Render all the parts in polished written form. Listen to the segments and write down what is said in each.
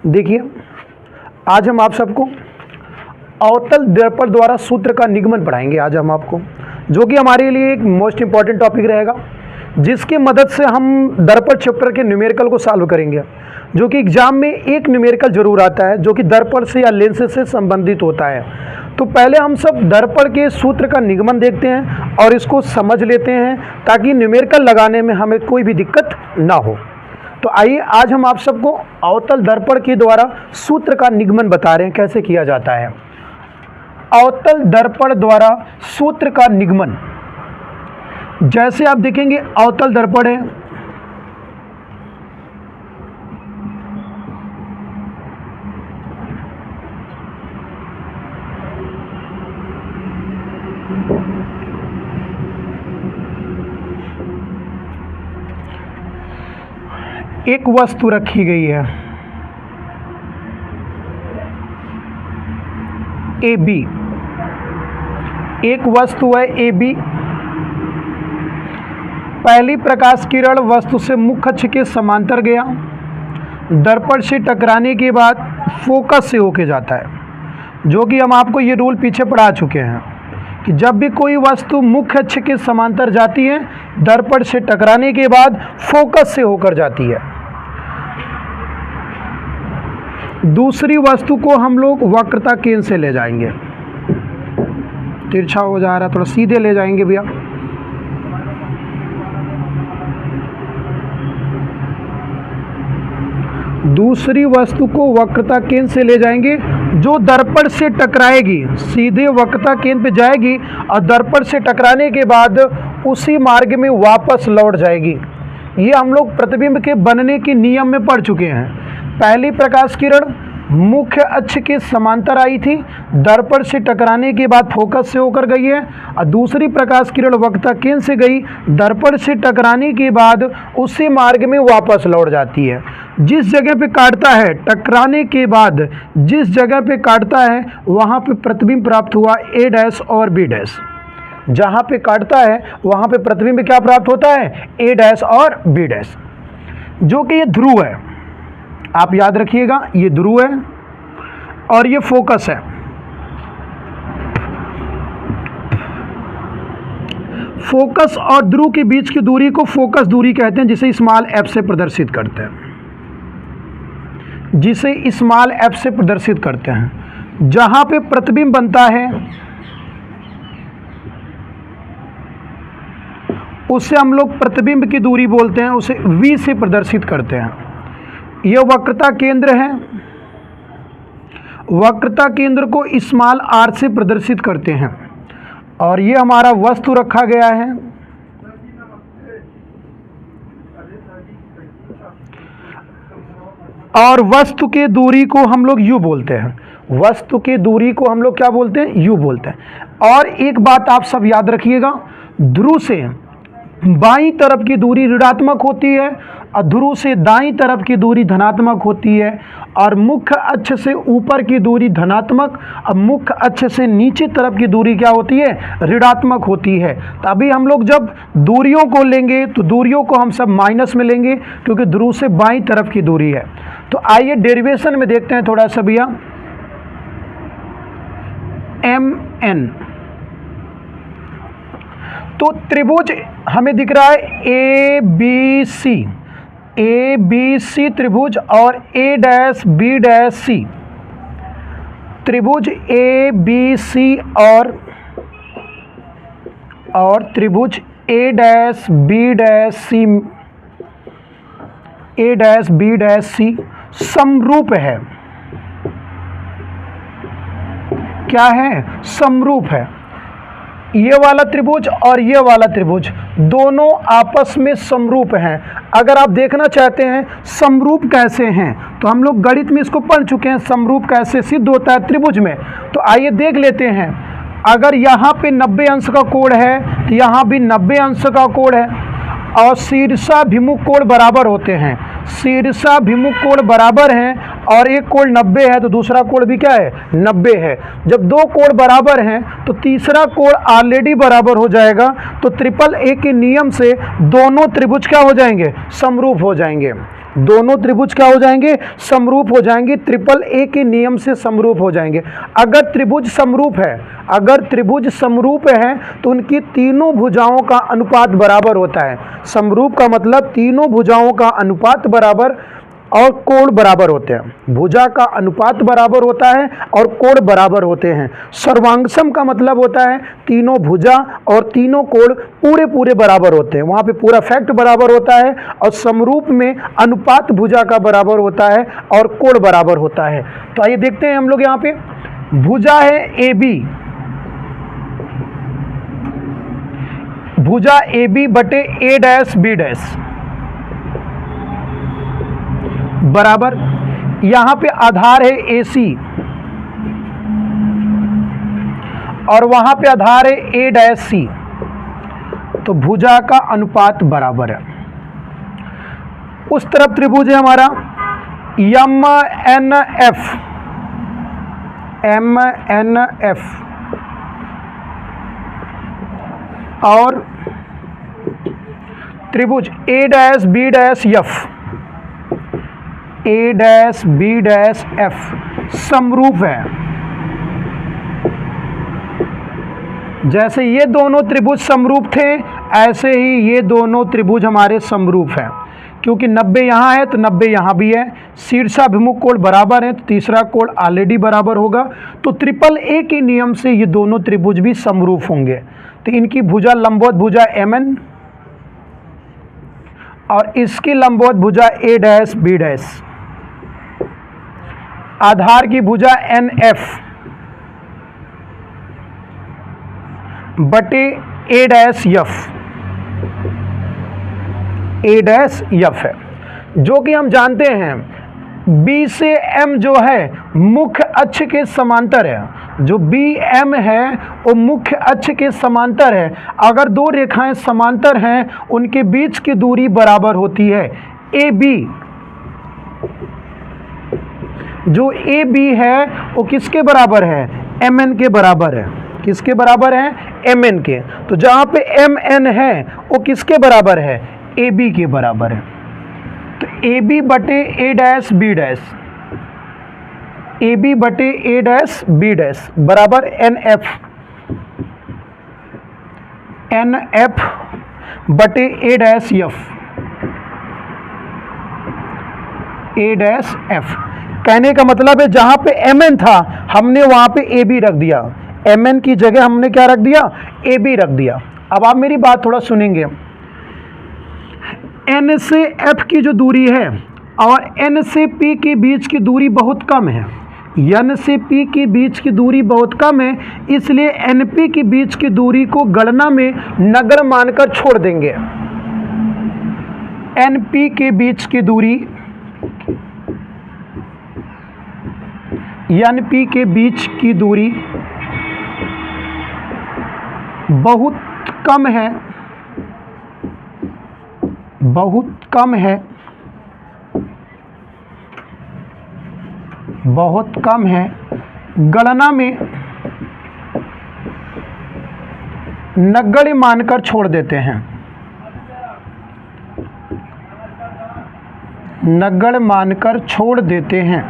देखिए, आज हम आप सबको अवतल दर्पण द्वारा सूत्र का निगमन पढ़ाएंगे आज हम आपको, जो कि हमारे लिए एक मोस्ट इंपॉर्टेंट टॉपिक रहेगा, जिसकी मदद से हम दर्पण चैप्टर के न्यूमेरिकल को सॉल्व करेंगे, जो कि एग्जाम में एक न्यूमेरिकल जरूर आता है जो कि दर्पण से या लेंस से संबंधित होता है। तो पहले हम सब दर्पण के सूत्र का निगमन देखते हैं और इसको समझ लेते हैं ताकि न्यूमेरिकल लगाने में हमें कोई भी दिक्कत ना हो। तो आइए आज हम आप सबको अवतल दर्पण के द्वारा सूत्र का निगमन बता रहे हैं कैसे किया जाता है। अवतल दर्पण द्वारा सूत्र का निगमन, जैसे आप देखेंगे अवतल दर्पण है, एक वस्तु रखी गई है ए बी, एक वस्तु है ए बी। पहली प्रकाश किरण वस्तु से मुख्य अक्ष के समांतर गया, दर्पण से टकराने के बाद फोकस से होके जाता है, जो कि हम आपको ये रूल पीछे पढ़ा चुके हैं कि जब भी कोई वस्तु मुख्य अक्ष के समांतर जाती है, दर्पण से टकराने के बाद फोकस से होकर जाती है। दूसरी वस्तु को हम लोग वक्रता केंद्र से ले जाएंगे, तिरछा हो जा रहा है, थोड़ा सीधे ले जाएंगे भैया। दूसरी वस्तु को वक्रता केंद्र से ले जाएंगे, जो दर्पण से टकराएगी सीधे वक्रता केंद्र पे जाएगी और दर्पण से टकराने के बाद उसी मार्ग में वापस लौट जाएगी। ये हम लोग प्रतिबिंब के बनने के नियम में पढ़ चुके हैं। पहली प्रकाश किरण मुख्य अक्ष के समांतर आई थी, दर्पण से टकराने के बाद फोकस से होकर गई है, और दूसरी प्रकाश किरण वक्रता केंद्र से गई, दर्पण से टकराने के बाद उसी मार्ग में वापस लौट जाती है। जिस जगह पे काटता है, टकराने के बाद जिस जगह पे काटता है वहाँ पे प्रतिबिंब प्राप्त हुआ ए डैश और बी डैश। जहाँ पे काटता है वहाँ पे प्रतिबिंब क्या प्राप्त होता है, ए डैश और बी डैश, जो कि ये ध्रुव है। आप याद रखिएगा, ये ध्रुव है और ये फोकस है। फोकस और ध्रुव के बीच की दूरी को फोकस दूरी कहते हैं, जिसे स्मॉल एफ से प्रदर्शित करते हैं, जिसे स्मॉल एफ से प्रदर्शित करते हैं। जहां पे प्रतिबिंब बनता है उसे हम लोग प्रतिबिंब की दूरी बोलते हैं, उसे v से प्रदर्शित करते हैं। यह वक्रता केंद्र है, वक्रता केंद्र को स्मॉल r से प्रदर्शित करते हैं, और ये हमारा वस्तु रखा गया है। और वस्तु के दूरी को हम लोग u बोलते हैं, वस्तु की दूरी को हम लोग क्या बोलते हैं, u बोलते हैं। और एक बात आप सब याद रखिएगा, ध्रुव से बाईं तरफ की दूरी ऋणात्मक होती है और ध्रुव से दाईं तरफ की दूरी धनात्मक होती है, और मुख्य अक्ष से ऊपर की दूरी धनात्मक और मुख्य अक्ष से नीचे तरफ की दूरी क्या होती है, ऋणात्मक होती है। तो अभी हम लोग जब दूरियों को लेंगे तो दूरियों को हम सब माइनस में लेंगे, क्योंकि ध्रुव से बाईं तरफ की दूरी है। तो आइए डेरिवेशन में देखते हैं थोड़ा सा भैया। MN, तो त्रिभुज हमें दिख रहा है ABC त्रिभुज और A dash B dash C, त्रिभुज ABC और त्रिभुज A dash B dash C, A dash B dash C समरूप है। क्या है, समरूप है। ये वाला त्रिभुज और ये वाला त्रिभुज दोनों आपस में समरूप हैं। अगर आप देखना चाहते हैं समरूप कैसे हैं, तो हम लोग गणित में इसको पढ़ चुके हैं, समरूप कैसे सिद्ध होता है त्रिभुज में। तो आइए देख लेते हैं। अगर यहाँ पे 90 अंश का कोण है तो यहाँ भी 90 अंश का कोण है, और शीर्षाभिमुख कोण बराबर होते हैं, शीर्षाभिमुख कोण बराबर हैं, और एक कोण 90 है तो दूसरा कोण भी क्या है, 90 है। जब दो कोण बराबर हैं तो तीसरा कोण ऑलरेडी बराबर हो जाएगा। तो ट्रिपल ए के नियम से दोनों त्रिभुज क्या हो जाएंगे, समरूप हो जाएंगे। दोनों त्रिभुज क्या हो जाएंगे, समरूप हो जाएंगे, ट्रिपल ए के नियम से समरूप हो जाएंगे। अगर त्रिभुज समरूप है, अगर त्रिभुज समरूप है तो उनकी तीनों भुजाओं का अनुपात बराबर होता है। समरूप का मतलब तीनों भुजाओं का अनुपात बराबर और कोण बराबर होते हैं। भुजा का अनुपात बराबर होता है और कोण बराबर होते हैं। सर्वांगसम का मतलब होता है तीनों भुजा और तीनों कोण पूरे पूरे बराबर होते हैं, वहाँ पे पूरा फैक्ट बराबर होता है। और समरूप में अनुपात भुजा का बराबर होता है और कोण बराबर होता है। तो आइए देखते हैं हम लोग यहाँ पे, भुजा है ए बी, भुजा ए बी बटे ए डैश बी डैश बराबर, यहां पे आधार है ए सी और वहां पे आधार है ए डैश सी, तो भुजा का अनुपात बराबर है। उस तरफ त्रिभुज है हमारा M N F, M N F और त्रिभुज A dash B dash F, A dash B dash F समरूप है। जैसे ये दोनों त्रिभुज समरूप थे ऐसे ही ये दोनों त्रिभुज हमारे समरूप हैं, क्योंकि 90 यहाँ है तो 90 यहाँ भी है। शीर्षाभिमुख कोण बराबर है तो तीसरा कोण ऑलरेडी बराबर होगा। तो ट्रिपल ए के नियम से ये दोनों त्रिभुज भी समरूप होंगे। तो इनकी भुजा लंबवत भुजा एम एन और इसकी लंबवत भुजा ए डैश बी डैश, आधार की भुजा एन एफ बटे A dash F, A dash F है, जो कि हम जानते हैं बी से एम जो है मुख्य अक्ष के समांतर है। जो बी एम है वो मुख्य अक्ष के समांतर है। अगर दो रेखाएं समांतर हैं उनके बीच की दूरी बराबर होती है। ए बी, जो ए बी है वो किसके बराबर है, एम एन के बराबर है। किसके बराबर है, एम एन के। तो जहां पे एम एन है वो किसके बराबर है, ए बी के बराबर है। तो ए बी बटे A dash B dash, A B बटे ए डैश बी डैश बराबर एन एफ, एन एफ बटे A dash F, A dash F. कहने का मतलब है जहां पे एम एन था हमने वहां पे ए बी रख दिया, एम एन की जगह हमने क्या रख दिया, ए बी रख दिया। अब आप मेरी बात थोड़ा सुनेंगे। एन से एफ की जो दूरी है और एन से पी के बीच की दूरी बहुत कम है, एन से पी के बीच की दूरी बहुत कम है, इसलिए एन पी के बीच की दूरी को गणना में नगण्य मानकर छोड़ देंगे। एन पी के बीच की दूरी, एन पी के बीच की दूरी बहुत कम है, बहुत कम है, बहुत कम है, गणना में नगण्य मानकर छोड़ देते हैं, नगण्य मानकर छोड़ देते हैं।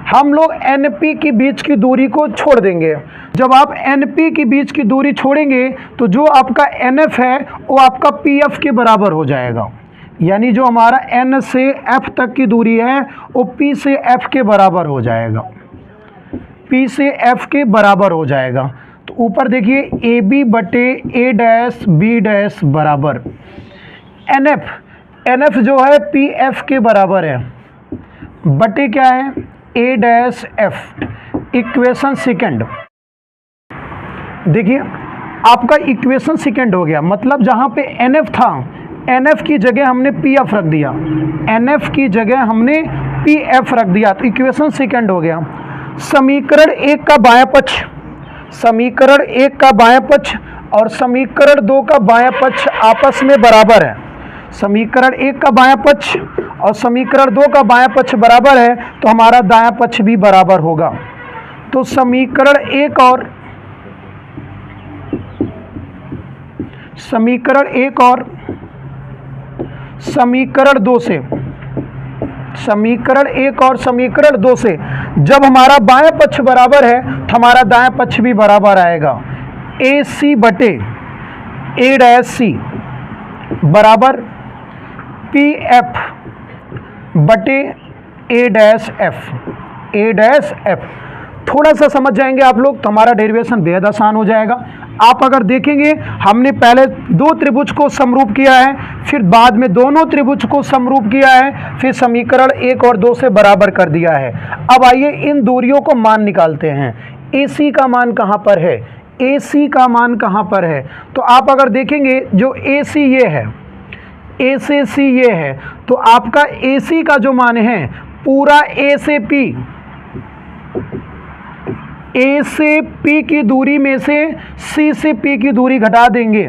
हम लोग एनपी के बीच की दूरी को छोड़ देंगे। जब आप एनपी के बीच की दूरी छोड़ेंगे तो जो आपका एनएफ है वो आपका पीएफ के बराबर हो जाएगा। यानी जो हमारा एन से एफ तक की दूरी है वो पी से एफ के बराबर हो जाएगा, पी से एफ के बराबर हो जाएगा। तो ऊपर देखिए ए बी बटे ए डैश बी डैश बराबर एनएफ, एनएफ जो है पी एफ के बराबर है बटे क्या है, ए डैश एफ। इक्वेशन सेकंड देखिए आपका इक्वेशन सेकंड हो गया, मतलब जहाँ पे एन एफ था एन एफ की जगह हमने पी एफ रख दिया, एन एफ की जगह हमने पी एफ रख दिया, तो इक्वेशन सेकंड हो गया। समीकरण एक का बायां पक्ष, समीकरण एक का बायां पक्ष और समीकरण दो का बायां पक्ष आपस में बराबर है। समीकरण एक का बायां पक्ष और समीकरण दो का बायां पक्ष बराबर है तो हमारा दायां पक्ष भी बराबर होगा। तो समीकरण एक और समीकरण दो से समीकरण 1 और समीकरण 2 से जब हमारा बाएं पक्ष बराबर है तो हमारा दाएं पक्ष भी बराबर आएगा। ए सी बटे ए डैश सी बराबर पी एफ बटे A dash F. A dash F थोड़ा सा समझ जाएंगे आप लोग तो हमारा डेरिवेशन बेहद आसान हो जाएगा। आप अगर देखेंगे हमने पहले दो त्रिभुज को समरूप किया है, फिर बाद में दोनों त्रिभुज को समरूप किया है, फिर समीकरण 1 और 2 से बराबर कर दिया है। अब आइए इन दूरियों को मान निकालते हैं। AC का मान कहाँ पर है? AC का मान कहाँ पर है? तो आप अगर देखेंगे जो AC ये है, A से C ये है, तो आपका AC का जो मान है पूरा A से P, A से P की दूरी में से C से P की दूरी घटा देंगे,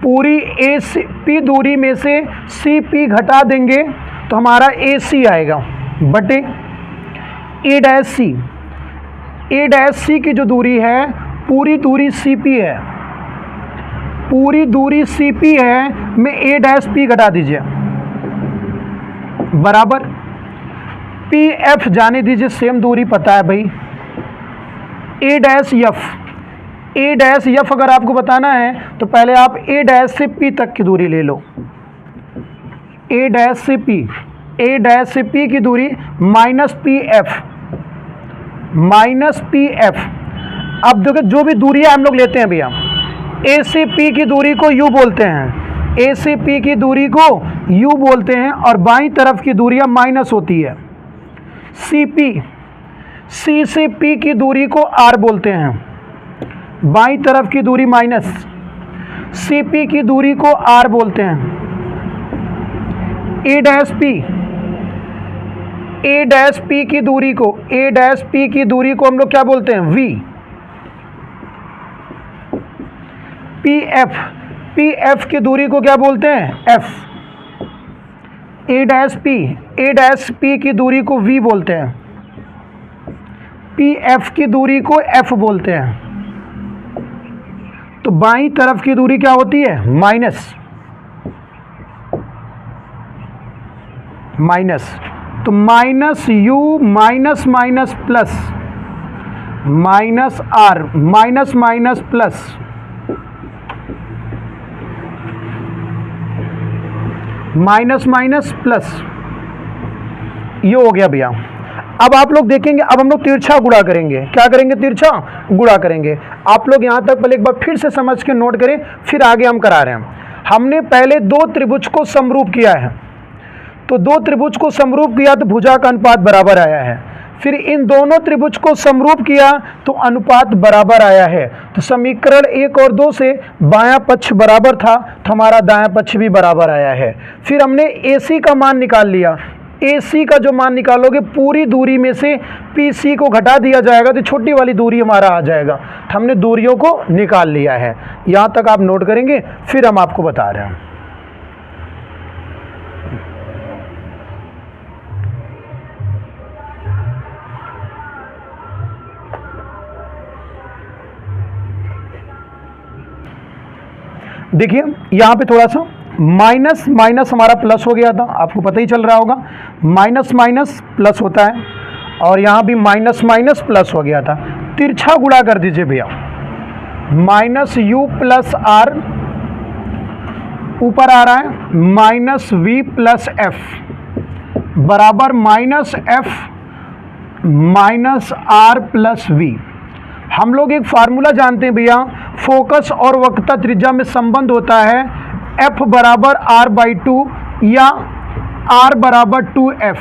पूरी A से P दूरी में से C P घटा देंगे तो हमारा AC आएगा बटे A dash C। A dash C की जो दूरी है पूरी दूरी CP है, पूरी दूरी CP है में A डैश P घटा दीजिए बराबर PF जाने दीजिए, सेम दूरी पता है भाई। A dash F, A dash F अगर आपको बताना है तो पहले आप A डैश से P तक की दूरी ले लो। A डैश से P, A डैश से P की दूरी माइनस PF। अब देखो जो भी दूरियां हम लोग लेते हैं भैया, A से P की दूरी को U बोलते हैं, A से P की दूरी को U बोलते हैं और बाईं तरफ की दूरियां माइनस होती है। CP, C से P की दूरी को R बोलते हैं, बाईं तरफ की दूरी माइनस, CP की दूरी को R बोलते हैं। A dash P, A dash P की दूरी को, A डैश P की दूरी को हम लोग क्या बोलते हैं? V। PF, PF की दूरी को क्या बोलते हैं? F। A dash P, A dash P की दूरी को V बोलते हैं, PF की दूरी को F बोलते हैं। तो बाईं तरफ की दूरी क्या होती है? माइनस। तो minus U minus minus plus, minus R minus minus plus, minus minus plus, ये हो गया भैया। अब आप लोग देखेंगे, अब हम लोग तिरछा गुणा करेंगे। क्या करेंगे? तिरछा गुणा करेंगे। आप लोग यहाँ तक पहले एक बार फिर से समझ के नोट करें, फिर आगे हम करा रहे हैं। हमने पहले दो त्रिभुज को समरूप किया है, तो दो त्रिभुज को समरूप किया तो भुजा का अनुपात बराबर आया है। फिर इन दोनों त्रिभुज को समरूप किया तो अनुपात बराबर आया है। तो समीकरण 1 और 2 से बायां पक्ष बराबर था तो हमारा दायां पक्ष भी बराबर आया है। फिर हमने AC का मान निकाल लिया। AC का जो मान निकालोगे पूरी दूरी में से PC को घटा दिया जाएगा तो छोटी वाली दूरी हमारा आ जाएगा। तो हमने दूरियों को निकाल लिया है। यहाँ तक आप नोट करेंगे, फिर हम आपको बता रहे हैं। देखिए यहाँ पे थोड़ा सा माइनस माइनस हमारा प्लस हो गया था, आपको पता ही चल रहा होगा। माइनस माइनस प्लस होता है और यहाँ भी माइनस माइनस प्लस हो गया था। तिरछा गुणा कर दीजिए भैया। माइनस U प्लस R ऊपर आ रहा है, माइनस V प्लस F बराबर minus F minus R plus V। हम लोग एक फार्मूला जानते हैं भैया, फोकस और वक्रता त्रिज्या में संबंध होता है F बराबर R/2 या R बराबर 2F,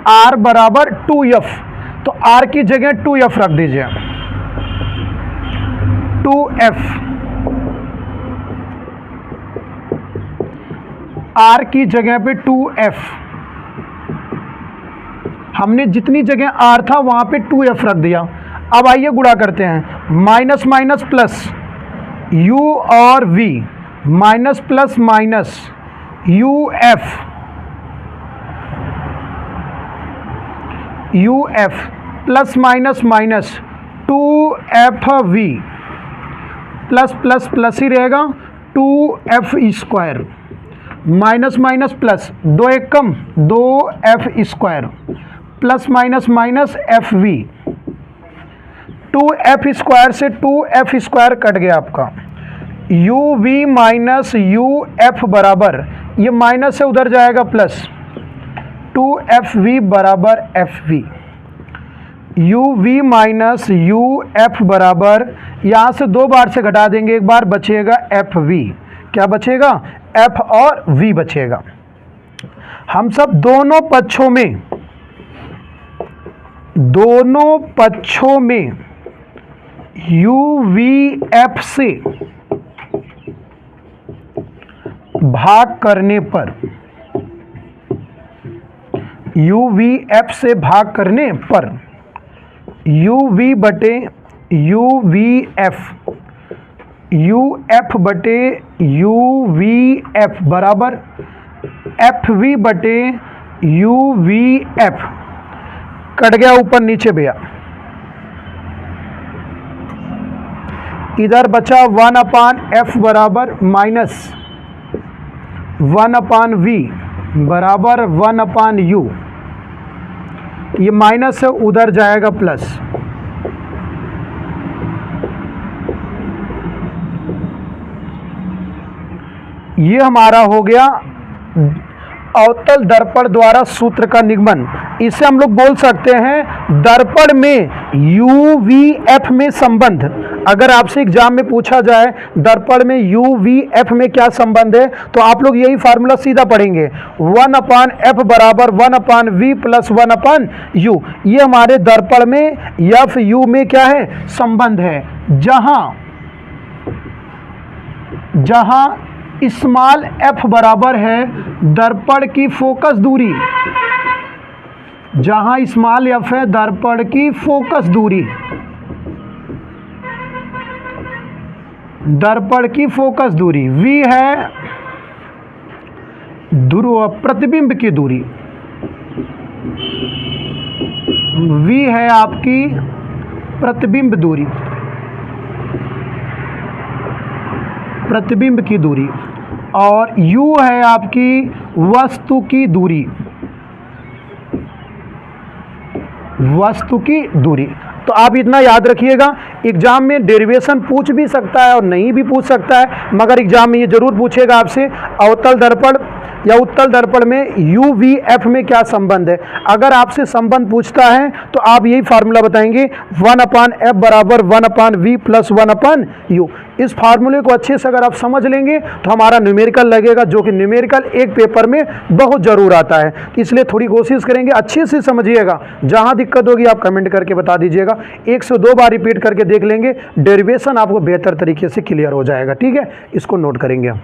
R बराबर 2F। तो R की जगह 2F रख दीजिए, 2F। R की जगह पे 2F, हमने जितनी जगह R था वहां पे 2F रख दिया। अब आइए गुणा करते हैं। माइनस माइनस प्लस, U और V, minus plus minus UF, UF plus minus minus 2FV, plus plus plus ही रहेगा 2F square. Minus minus plus, 2 एक कम 2f² plus minus minus fv, 2f² से 2f² कट गया आपका, uv माइनस uf बराबर, ये माइनस से उधर जाएगा प्लस, 2fv बराबर fv, uv माइनस uf बराबर, यहाँ से 2 बार से घटा देंगे, एक बार बचेगा fv, क्या बचेगा, f और v बचेगा। हम सब दोनों पक्षों में uvf से भाग करने पर, uvf से भाग करने पर uv बटे uvf, uf बटे uvf बराबर fv बटे uvf, कट गया ऊपर नीचे भैया, इधर बचा 1/f बराबर माइनस 1/v बराबर 1/u, ये माइनस से उधर जाएगा प्लस, ये हमारा हो गया अवतल दर्पण द्वारा सूत्र का निगमन। इसे हम लोग बोल सकते हैं दर्पण में UVF में संबंध। अगर आपसे एग्जाम में पूछा जाए दर्पण में UVF में क्या संबंध है, तो आप लोग यही फार्मूला सीधा पढ़ेंगे, 1/f बराबर 1/v प्लस 1/u। ये हमारे दर्पण में FU में क्या है, संबंध है। जहां स्मॉल f बराबर है दर्पण की फोकस दूरी, जहां स्मॉल f है दर्पण की फोकस दूरी, दर्पण की फोकस दूरी, v है प्रतिबिंब की दूरी, v है आपकी प्रतिबिंब दूरी, प्रतिबिंब की दूरी, और u है आपकी वस्तु की दूरी, वस्तु की दूरी। तो आप इतना याद रखिएगा, एग्जाम में डेरिवेशन पूछ भी सकता है और नहीं भी पूछ सकता है, मगर एग्जाम में ये जरूर पूछेगा आपसे अवतल दर्पण या उत्तल दर्पण में UVF में क्या संबंध है। अगर आपसे संबंध पूछता है तो आप यही फार्मूला बताएंगे, 1/f बराबर 1/v प्लस 1/u। इस फार्मूले को अच्छे से अगर आप समझ लेंगे तो हमारा न्यूमेरिकल लगेगा, जो कि न्यूमेरिकल एक पेपर में बहुत ज़रूर आता है। इसलिए थोड़ी कोशिश करेंगे, अच्छे से समझिएगा। जहाँ दिक्कत होगी आप कमेंट करके बता दीजिएगा, 1 से 2 बार रिपीट करके देख लेंगे, डेरिवेशन आपको बेहतर तरीके से क्लियर हो जाएगा। ठीक है, इसको नोट करेंगे हम।